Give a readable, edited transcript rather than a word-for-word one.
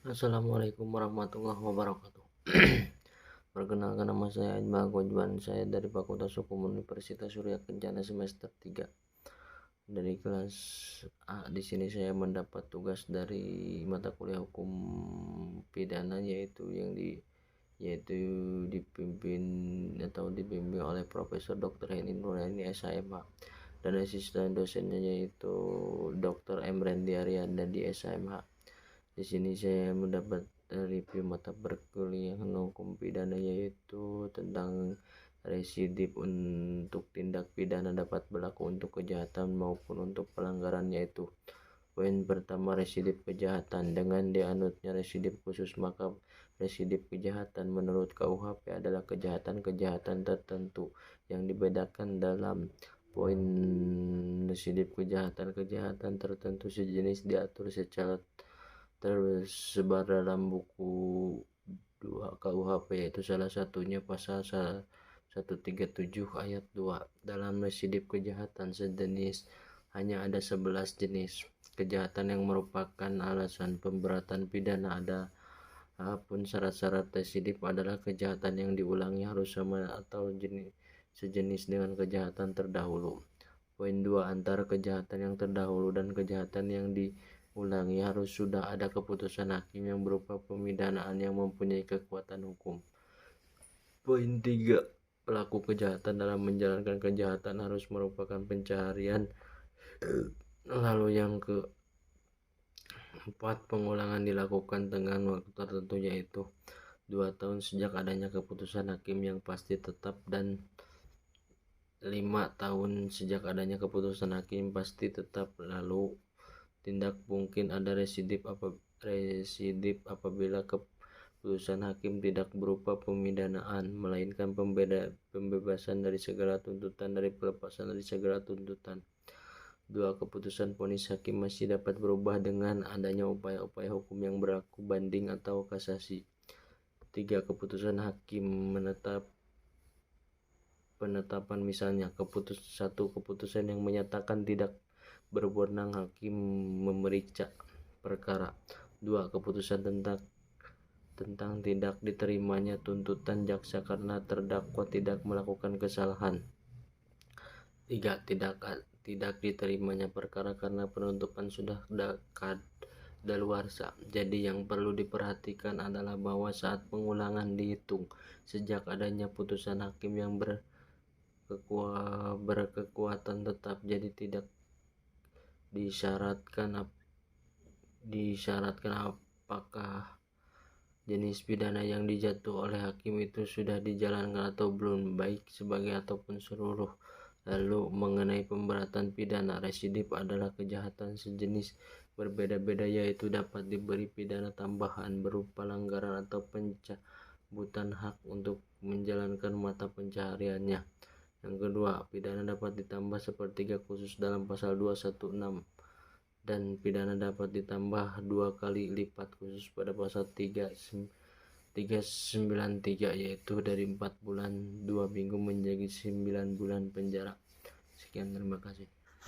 Assalamualaikum warahmatullahi wabarakatuh. Perkenalkan, nama saya Iqbal Gojwan. Saya dari Fakultas Hukum Universitas Surya Kencana semester 3 dari kelas A. Di sini saya mendapat tugas dari mata kuliah hukum pidana yaitu dibimbing oleh Profesor Dr. Heni Nurani SHMH, dan asisten dosennya yaitu Dr. M. Randy Arianda di SHMH. Di sini saya mendapat review mata perkuliahan hukum pidana, yaitu tentang residip untuk tindak pidana dapat berlaku untuk kejahatan maupun untuk pelanggaran, yaitu poin pertama, residip kejahatan. Dengan dianutnya residip khusus, maka residip kejahatan menurut KUHP adalah kejahatan-kejahatan tertentu yang dibedakan dalam poin. Residip kejahatan tertentu sejenis diatur secara tersebar dalam buku 2 KUHP, yaitu salah satunya pasal 137 ayat 2. Dalam residip kejahatan sejenis hanya ada 11 jenis kejahatan yang merupakan alasan pemberatan pidana. Adapun syarat-syarat residip adalah kejahatan yang diulangi harus sama atau sejenis dengan kejahatan terdahulu. Poin 2, antara kejahatan yang terdahulu dan kejahatan yang diulangi harus sudah ada keputusan hakim yang berupa pemidanaan yang mempunyai kekuatan hukum. Poin 3, pelaku kejahatan dalam menjalankan kejahatan harus merupakan pencarian. Lalu yang keempat, pengulangan dilakukan dengan waktu tertentu, yaitu 2 tahun sejak adanya keputusan hakim yang pasti tetap dan 5 tahun sejak adanya keputusan hakim pasti tetap. Lalu tindak mungkin ada residip apabila keputusan hakim tidak berupa pemidanaan, melainkan pembebasan dari segala tuntutan, dari pelepasan dari segala tuntutan. 2, keputusan vonis hakim masih dapat berubah dengan adanya upaya-upaya hukum yang berlaku, banding atau kasasi. 3, keputusan hakim penetapan, misalnya keputusan yang menyatakan tidak berwenang hakim memeriksa perkara. 2, keputusan tentang tidak diterimanya tuntutan jaksa karena terdakwa tidak melakukan kesalahan. 3, tidak diterimanya perkara karena penuntutan sudah kadaluarsa. Jadi yang perlu diperhatikan adalah bahwa saat pengulangan dihitung sejak adanya putusan hakim yang berkekuatan tetap, jadi tidak disyaratkan apakah jenis pidana yang dijatuh oleh hakim itu sudah dijalankan atau belum, baik sebagai ataupun seluruh. Lalu mengenai pemberatan pidana, residip adalah kejahatan sejenis berbeda-beda, yaitu dapat diberi pidana tambahan berupa pelanggaran atau pencabutan hak untuk menjalankan mata pencahariannya. Yang kedua, pidana dapat ditambah sepertiga khusus dalam pasal 216, dan pidana dapat ditambah 2 kali lipat khusus pada pasal 393, yaitu dari 4 bulan 2 minggu menjadi 9 bulan penjara. Sekian, terima kasih.